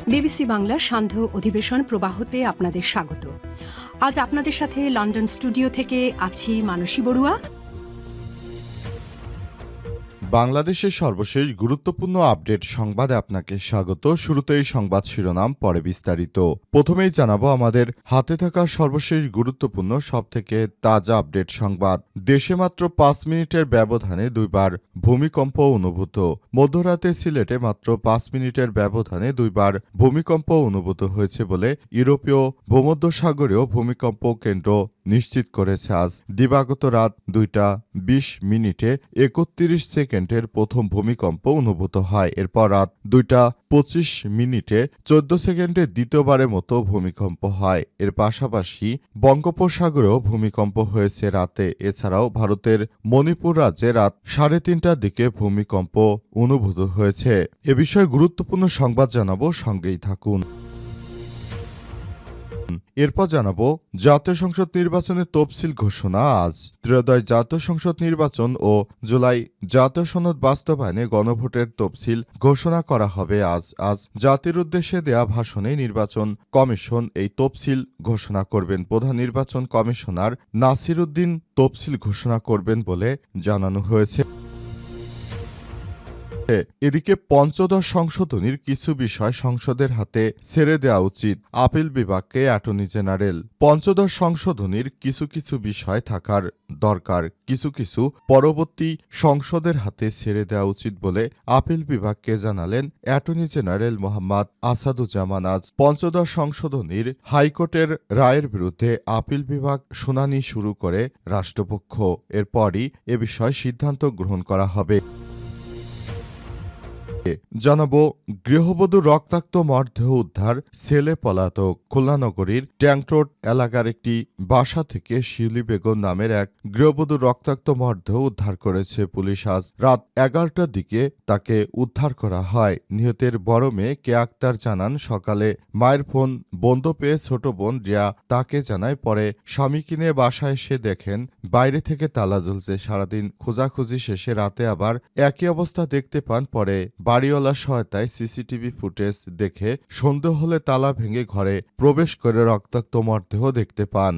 BBC বাংলার সান্ধ্য অধিবেশন প্রবাহতে আপনাদের স্বাগত। আজ আপনাদের সাথে লন্ডন স্টুডিও থেকে আছি মানসী বড়ুয়া। বাংলাদেশের সর্বশেষ গুরুত্বপূর্ণ আপডেট সংবাদে আপনাকে স্বাগত। শুরুতেই সংবাদ শিরোনাম, পরে বিস্তারিত। প্রথমেই জানাবো আমাদের হাতে থাকা সর্বশেষ গুরুত্বপূর্ণ সবথেকে তাজা আপডেট সংবাদ। দেশে মাত্র ৫ মিনিটের ব্যবধানে দুইবার ভূমিকম্প অনুভূত। মধ্যরাতে সিলেটে মাত্র ৫ মিনিটের ব্যবধানে দুইবার ভূমিকম্প অনুভূত হয়েছে বলে ইউরোপীয় ভূমধ্যসাগরীয় ভূমিকম্প কেন্দ্র নিশ্চিত করেছে। আজ দিবাগত রাত 2টা 20 মিনিটে 31 সেকেন্ডের প্রথম ভূমিকম্প অনুভূত হয়। এরপর রাত 2টা 25 মিনিটে 14 সেকেন্ডে দ্বিতীয়বারের মতো ভূমিকম্প হয়। এর পাশাপাশি বঙ্গোপসাগরেও ভূমিকম্প হয়েছে রাতে। এছাড়াও ভারতের মণিপুর রাজ্যে রাত 3:30টার দিকে ভূমিকম্প অনুভূত হয়েছে। এ বিষয়ে গুরুত্বপূর্ণ সংবাদ জানাবো, সঙ্গেই থাকুন। এরপর জানাবো জাতীয় সংসদ নির্বাচনের তফসিল ঘোষণা আজ। ত্রয়োদশ জাতীয় সংসদ নির্বাচন ও জুলাই জাতীয় সনদ বাস্তবায়নে গণভোটের তফসিল ঘোষণা করা হবে আজ জাতির উদ্দেশ্যে দেয়া ভাষণে নির্বাচন কমিশন এই তফসিল ঘোষণা করবেন। প্রধান নির্বাচন কমিশনার নাসির উদ্দিন তফসিল ঘোষণা করবেন বলে জানানো হয়েছে। এদিকে পঞ্চদশ সংশোধনীর কিছু বিষয় সংসদের হাতে ছেড়ে দেওয়া উচিত আপিল বিভাগকে অ্যাটর্নি জেনারেল। পঞ্চদশ সংশোধনীর কিছু বিষয় থাকার দরকার, কিছু পরবর্তী সংসদের হাতে ছেড়ে দেওয়া উচিত বলে আপিল বিভাগকে জানালেন অ্যাটর্নি জেনারেল মোহাম্মদ আসাদুজ্জামান। আজ পঞ্চদশ সংশোধনীর হাইকোর্টের রায়ের বিরুদ্ধে আপিল বিভাগ শুনানি শুরু করে রাষ্ট্রপক্ষ। এরপরই এ বিষয়ে সিদ্ধান্ত গ্রহণ করা হবে। জানাবো গৃহবধূর রক্তাক্ত মরদেহ উদ্ধার, ছেলে পলাতক। খুলনা নগরীর ট্যাংক-রোড এলাকার একটি বাসা থেকে শিউলি বেগম নামের এক গৃহবধূর রক্তাক্ত মরদেহ উদ্ধার করেছে পুলিশ। আজ রাত 11টার দিকে তাকে উদ্ধার করা হয়। নিহতের বড় মেয়ে কে আক্তার জানান, সকালে মায়ের ফোন বন্ধ পেয়ে ছোট বোন রিয়া তাকে জানায়। পরে স্বামী কিনে বাসায় এসে দেখেন বাইরে থেকে তালা ঝুলছে। সারাদিন খোঁজাখুঁজি শেষে রাতে আবার একই অবস্থা দেখতে পান। পরে বাড়িওয়ালার সহায়তায় সিসিটিভি ফুটেজ দেখে সন্দেহ হলে তালা ভেঙে ঘরে প্রবেশ করে রক্তাক্ত মরদেহ দেখতে পান।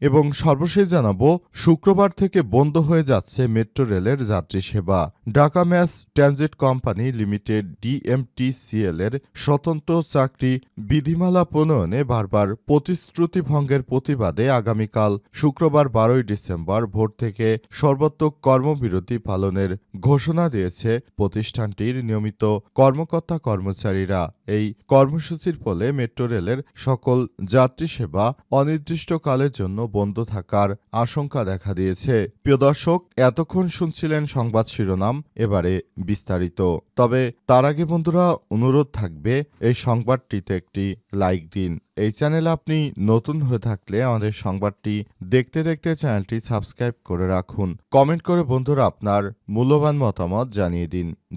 এবং সর্বশেষ জানাবো শুক্রবার থেকে বন্ধ হয়ে যাচ্ছে মেট্রো রেলের যাত্রী সেবা। Dhaka mass transit company limited DMTCL এর স্বতন্ত্র চাকরি বিধিমালা প্রণয়নে বারবার প্রতিশ্রুতি ভঙ্গের প্রতিবাদে আগামীকাল শুক্রবার 12ই ডিসেম্বর ভোর থেকে সর্বাত্মক কর্মবিরতি পালনের ঘোষণা দিয়েছে প্রতিষ্ঠানটির নিয়মিত কর্মকর্তা কর্মচারীরা। এই কর্মসূচির ফলে মেট্রো রেলের সকল যাত্রী সেবা অনির্দিষ্টকালের জন্য বন্ধ থাকার আশঙ্কা দেখা দিয়েছে। প্রিয় দর্শক, এতক্ষণ শুনছিলেন সংবাদ শিরোনাম, এবারে বিস্তারিত। তবে তার আগে বন্ধুরা, অনুরোধ থাকবে এই সংবাদটিতে একটি লাইক দিন। এই চ্যানেলে আপনি নতুন হয়ে থাকলে আমাদের সংবাদটি দেখতে দেখতে চ্যানেলটি সাবস্ক্রাইব করে রাখুন। কমেন্ট করে বন্ধুরা আপনার মূল্যবান মতামত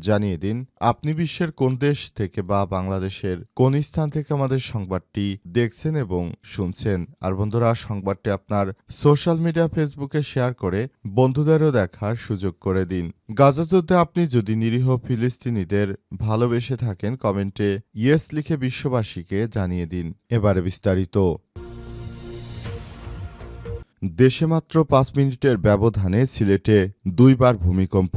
জানিয়ে দিন আপনি বিশ্বের কোন দেশ থেকে বা বাংলাদেশের কোন স্থান থেকে আমাদের সংবাদটি দেখছেন এবং শুনছেন। আর বন্ধুরা, সংবাদটি আপনার সোশ্যাল মিডিয়া ফেসবুকে শেয়ার করে বন্ধুদেরও দেখার সুযোগ করে দিন। গাজা যুদ্ধে আপনি যদি নিরীহ ফিলিস্তিনিদের ভালোবেসে থাকেন, কমেন্টে ইয়েস লিখে বিশ্ববাসীকে জানিয়ে দিন। এবারে বিস্তারিত। দেশে মাত্র 5 মিনিটের ব্যবধানে সিলেটে দুইবার ভূমিকম্প।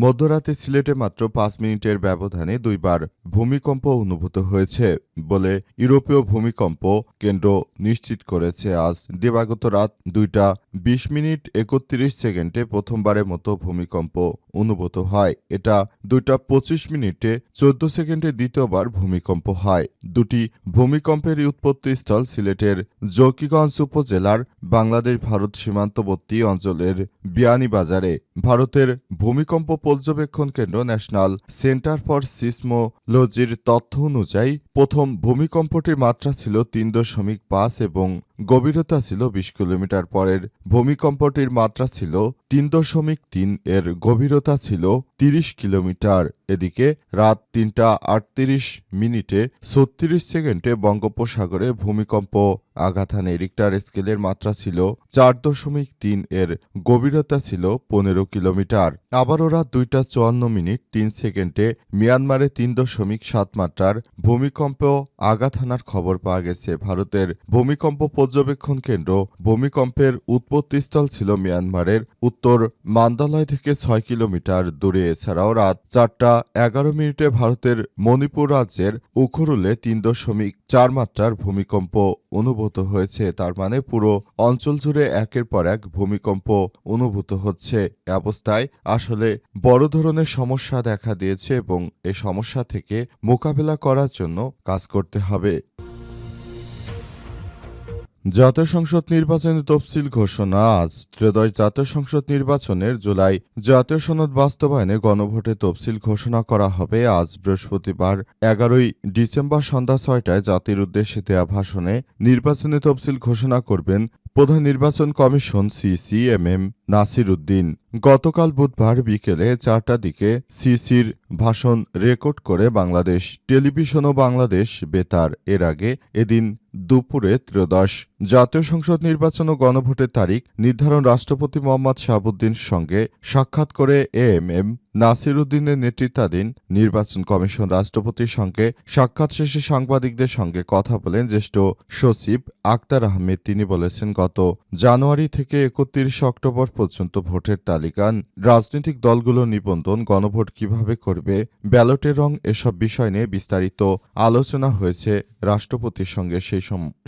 মধ্যরাতে সিলেটে মাত্র 5 মিনিটের ব্যবধানে দুইবার ভূমিকম্প অনুভূত হয়েছে বলে ইউরোপীয় ভূমিকম্প কেন্দ্র নিশ্চিত করেছে। আজ দিবাগত রাত 2টা 20 মিনিট 31 সেকেন্ডে প্রথমবারের মতো ভূমিকম্প অনুভূত হয়। এটা 2টা 25 মিনিটে 14 সেকেন্ডে দ্বিতীয়বার ভূমিকম্প হয়। দুটি ভূমিকম্পের উৎপত্তিস্থল সিলেটের জকিগঞ্জ উপজেলার বাংলাদেশ ভারত সীমান্তবর্তী অঞ্চলের বিয়ানীবাজারে। ভারতের ভূমিকম্প পর্যবেক্ষণ কেন্দ্র ন্যাশনাল সেন্টার ফর সিসমোলজির তথ্য অনুযায়ী প্রথম ভূমিকম্পটির মাত্রা ছিল ৩.৫ এবং গভীরতা ছিল ২০ কিলোমিটার। পরের ভূমিকম্পটির মাত্রা ছিল ৩.৩ এর গভীরতা ছিল ৩০ কিলোমিটার। এদিকে রাত ৩টা ৩৮ মিনিটে ৩৬ সেকেন্ডে বঙ্গোপসাগরে ভূমিকম্প আঘাত হানে। রিক্টার স্কেলের মাত্রা ছিল ৪.৩ এর গভীরতা ছিল ১৫ কিলোমিটার। আবারও রাত ২টা ৫৪ মিনিট ৩ সেকেন্ডে মিয়ানমারে ৩.৭ মাত্রার ভূমিকম্প আঘাত হানার খবর পাওয়া গেছে। ভারতের ভূমিকম্প পর্যবেক্ষণ কেন্দ্র ভূমিকম্পের উৎপত্তিস্থল ছিল মিয়ানমারের উত্তর মান্দালয় থেকে ৬ কিলোমিটার দূরে। এছাড়াও রাত ৪টা ১১ মিনিটে ভারতের মণিপুর রাজ্যের উখরুলে ৩.৪ মাত্রার ভূমিকম্প অনুভূত হয়েছে। তার মানে পুরো অঞ্চল জুড়ে একের পর এক ভূমিকম্প অনুভূত হচ্ছে। এ অবস্থায় আসলে বড় ধরনের সমস্যা দেখা দিয়েছে এবং এই সমস্যা থেকে মোকাবেলা করার জন্য কাজ করতে হবে। জাতীয় সংসদ নির্বাচনের তফসিল ঘোষণা আজ। ত্রয়োদশ জাতীয় সংসদ নির্বাচনের জুলাই জাতীয় সনদ বাস্তবায়নে গণভোটের তফসিল ঘোষণা করা হবে আজ বৃহস্পতিবার ১১ই ডিসেম্বর সন্ধ্যা ৬টায়। জাতির উদ্দেশ্যে দেয়া ভাষণে নির্বাচনী তফসিল ঘোষণা করবেন প্রধান নির্বাচন কমিশন সিসি নাসির উদ্দিন। গতকাল বুধবার বিকেলে ৪টার দিকে সিসির ভাষণ রেকর্ড করে বাংলাদেশ টেলিভিশন ও বাংলাদেশ বেতার। এর আগে এদিন দুপুরে ত্রয়োদশ জাতীয় সংসদ নির্বাচন ও গণভোটের তারিখ নির্ধারণ রাষ্ট্রপতি মোহাম্মদ শাহাবুদ্দিনের সঙ্গে সাক্ষাৎ করে নাসির উদ্দিনের নেতৃত্বাধীন নির্বাচন কমিশন। রাষ্ট্রপতির সঙ্গে সাক্ষাৎ শেষে সাংবাদিকদের সঙ্গে কথা বলেন জ্যেষ্ঠ সচিব আক্তার আহমেদ। তিনি বলেছেন, গত জানুয়ারি থেকে ৩১ অক্টোবর পর্যন্ত ভোটের তালিকা, রাজনৈতিক দলগুলোর নিবন্ধন, গণভোট কিভাবে করবে, ব্যালটের রং, এসব বিষয় নিয়ে বিস্তারিত আলোচনা হয়েছে রাষ্ট্রপতির সঙ্গে। সেই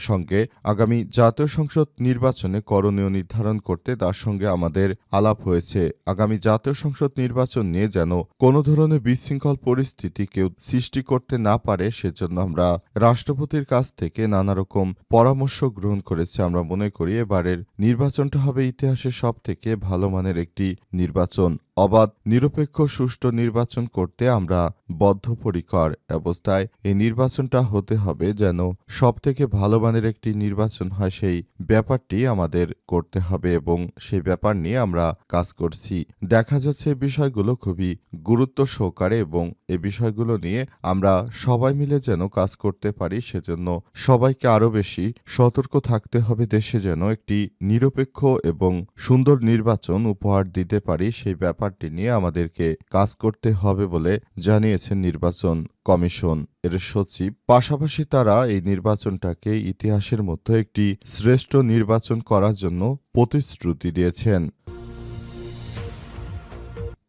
সঙ্গে আগামী জাতীয় সংসদ নির্বাচনে করণীয় নির্ধারণ করতে তার সঙ্গে আমাদের আলাপ হয়েছে। আগামী জাতীয় সংসদ নির্বাচন নিয়ে যেন কোনো ধরনের বিশৃঙ্খল পরিস্থিতি কেউ সৃষ্টি করতে না পারে সেজন্য আমরা রাষ্ট্রপতির কাছ থেকে নানা রকম পরামর্শ গ্রহণ করেছি। আমরা মনে করি এবারের নির্বাচনটা হবে ইতিহাসের সবথেকে ভালো মানের একটি নির্বাচন। অবাধ, নিরপেক্ষ, সুষ্ঠু নির্বাচন করতে আমরা বদ্ধপরিকর। অবস্থায় এই নির্বাচনটা হতে হবে যেন সবথেকে ভালো মানের একটি নির্বাচন হয়, সেই ব্যাপারটি আমাদের করতে হবে এবং সেই ব্যাপার নিয়ে আমরা কাজ করছি। দেখা যাচ্ছে এই বিষয়গুলো খুবই গুরুত্ব সহকারে এবং এই বিষয়গুলো নিয়ে আমরা সবাই মিলে যেন কাজ করতে পারি সেজন্য সবাইকে আরও বেশি সতর্ক থাকতে হবে। দেশে যেন একটি নিরপেক্ষ এবং সুন্দর নির্বাচন উপহার দিতে পারি সেই ব্যাপারটি নিয়ে আমাদেরকে কাজ করতে হবে বলে জানিয়েছেন নির্বাচন কমিশন এর সচিব। পাশাপাশি তারা এই নির্বাচনটাকে ইতিহাসের মধ্যে একটি শ্রেষ্ঠ নির্বাচন করার জন্য প্রতিশ্রুতি দিয়েছেন।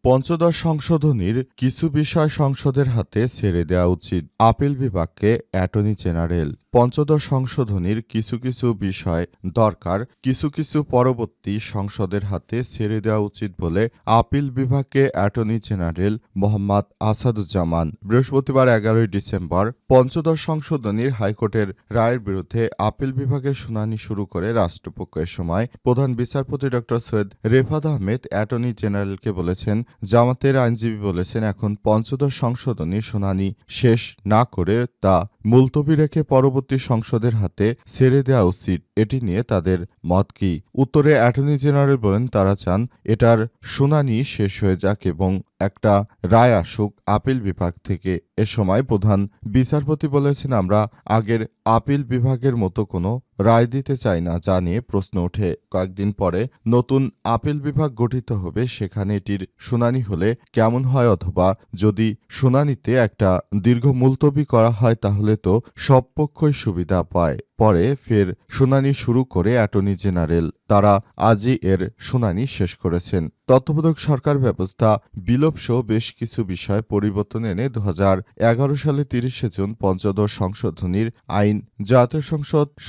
পঞ্চদশ সংশোধনীর কিছু বিষয় সংসদের হাতে ছেড়ে দেওয়া উচিত, আপিল বিভাগকে অ্যাটর্নি জেনারেল। পঞ্চদশ সংশোধনীর কিছু কিছু বিষয় দরকার, কিছু পরবর্তী সংসদের হাতে ছেড়ে দেওয়া উচিত বলে আপিল বিভাগকে অ্যাটর্নি জেনারেল মোহাম্মদ আসাদুজ্জামান বৃহস্পতিবার ১১ই ডিসেম্বর পঞ্চদশ সংশোধনীর হাইকোর্টের রায়ের বিরুদ্ধে আপিল বিভাগের শুনানি শুরু করে রাষ্ট্রপক্ষের সময় প্রধান বিচারপতি ড সৈয়দ রেফাত আহমেদ অ্যাটর্নি জেনারেলকে বলেছেন, জামাতের আইনজীবী বলেছেন, এখন পঞ্চদশ সংশোধনীর শুনানি শেষ না করে তা মুলতবি রেখে পরবর্তী সংসদের হাতে ছেড়ে দেওয়া উচিত। এটি নিয়ে তাদের মত কি? উত্তরে অ্যাটর্নি জেনারেল বলেন, তারা চান এটার শুনানি শেষ হয়ে যাক এবং একটা রায় আসুক আপিল বিভাগ থেকে। এ সময় প্রধান বিচারপতি বলেছেন, আমরা আগের আপিল বিভাগের মতো কোনো রায় দিতে চাই না, যা নিয়ে প্রশ্ন ওঠে। কয়েকদিন পরে নতুন আপিল বিভাগ গঠিত হবে, সেখানে এটির শুনানি হলে কেমন হয়, অথবা যদি শুনানিতে একটা দীর্ঘ মুলতবি করা হয় তাহলে তো সব পক্ষই সুবিধা পায়। পরে ফের শুনানি শুরু করে অ্যাটর্নি জেনারেল তারা আজই এর শুনানি শেষ করেছেন। তত্ত্বাবধায়ক সরকার ব্যবস্থা বিলোপসহ বেশ কিছু বিষয় পরিবর্তন এনে ২০১১ সালে ৩০শে জুন পঞ্চদশ সংশোধনীর আইন জাতীয়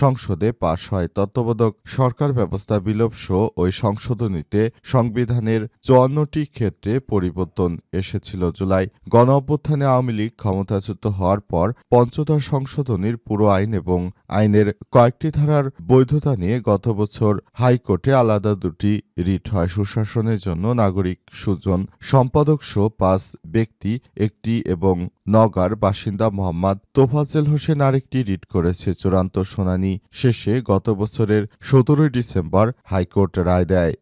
সংসদে পাশ হয়। তত্ত্বাবধায়ক সরকার ব্যবস্থা বিলোপসহ ওই সংশোধনীতে সংবিধানের ৫৪টি ক্ষেত্রে পরিবর্তন এসেছিল। জুলাই গণঅভ্যুত্থানে আওয়ামী লীগ ক্ষমতাচ্যুত হওয়ার পর পঞ্চদশ সংশোধনীর পুরো আইন এবং আইনের আইনের কয়েকটি ধারার বৈধতা নিয়ে গত বছর হাইকোর্টে আলাদা দুটি রিট হয়। সুশাসনের জন্য নাগরিক সুজন সম্পাদক সহ ৫ ব্যক্তি একটি এবং নওগাঁর বাসিন্দা মোহাম্মদ তোফাজ্জল হোসেন আরেকটি রিট করেছে। চূড়ান্ত শুনানি শেষে গত বছরের ১৭ ডিসেম্বর হাইকোর্ট রায় দেয়।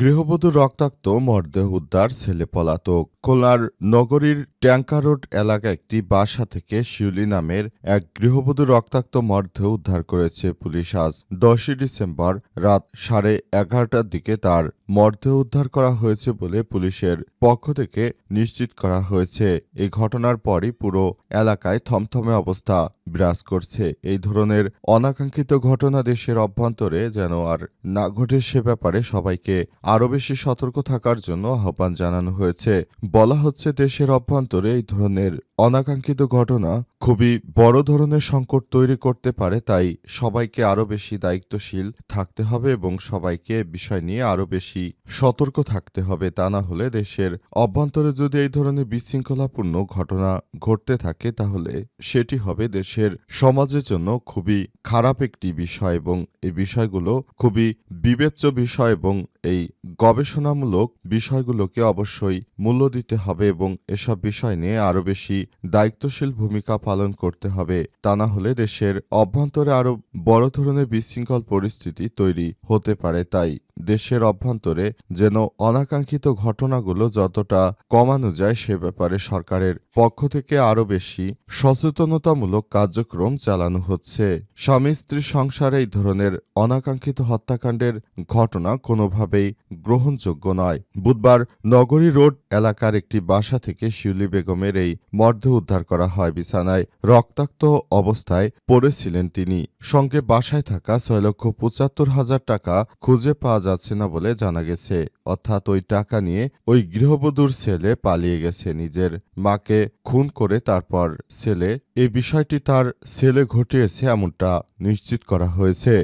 গৃহবধূর রক্তাক্ত মরদেহ উদ্ধার, ছেলে পলাতক। খুলনার নগরীর ট্যাঙ্কা রোড এলাকা একটি বাসা থেকে শিউলি নামের এক গৃহবধূর রক্তাক্ত মরদেহ উদ্ধার করেছে পুলিশ। আজ ১০ ডিসেম্বর রাত 11:30টার দিকে তার মরদেহ উদ্ধার করা হয়েছে বলে পুলিশের পক্ষ থেকে নিশ্চিত করা হয়েছে। এই ঘটনার পরই পুরো এলাকায় থমথমে অবস্থা বিরাজ করছে। এই ধরনের অনাকাঙ্ক্ষিত ঘটনা দেশের অভ্যন্তরে যেন আর না ঘটে সে ব্যাপারে সবাইকে আরও বেশি সতর্ক থাকার জন্য আহ্বান জানানো হয়েছে। বলা হচ্ছে, দেশের অভ্যন্তরে এই ধরনের অনাকাঙ্ক্ষিত ঘটনা খুবই বড় ধরনের সংকট তৈরি করতে পারে। তাই সবাইকে আরও বেশি দায়িত্বশীল থাকতে হবে এবং সবাইকে বিষয় নিয়ে আরও বেশি সতর্ক থাকতে হবে। তা না হলে দেশের অভ্যন্তরে যদি এই ধরনের বিশৃঙ্খলাপূর্ণ ঘটনা ঘটতে থাকে তাহলে সেটি হবে দেশের সমাজের জন্য খুবই খারাপ একটি বিষয় এবং এই বিষয়গুলো খুবই বিবেচ্য বিষয় এবং এই গবেষণামূলক বিষয়গুলোকে অবশ্যই মূল্য দিতে হবে এবং এসব বিষয় নিয়ে আরও বেশি দায়িত্বশীল ভূমিকা পালন করতে হবে। তা না হলে দেশের অভ্যন্তরে আরও বড় ধরনের বিশৃঙ্খল পরিস্থিতি তৈরি হতে পারে। তাই দেশের অভ্যন্তরে যেন অনাকাঙ্ক্ষিত ঘটনাগুলো যতটা কমানো যায় সে ব্যাপারে সরকারের পক্ষ থেকে আরও বেশি সচেতনতামূলক কার্যক্রম চালানো হচ্ছে। স্বামী স্ত্রী সংসারে এই ধরনের অনাকাঙ্ক্ষিত হত্যাকাণ্ডের ঘটনা কোনোভাবেই গ্রহণযোগ্য নয়। বুধবার নগরী রোড এলাকার একটি বাসা থেকে শিউলি বেগমের এই মরদেহ উদ্ধার করা হয়। বিছানায় রক্তাক্ত অবস্থায় পড়েছিলেন তিনি। সঙ্গে বাসায় থাকা ৬,৭৫,০০০ টাকা খুঁজে পাওয়া যাচ্ছে না বলে জানা গেছে। অর্থাৎ ওই টাকা নিয়ে ওই গৃহবধূর ছেলে পালিয়ে গেছে। নিজের মাকে খুন করে তারপর ছেলে, এই বিষয়টি তার ছেলে ঘটিয়েছে এমনটা নিশ্চিত করা হয়েছে।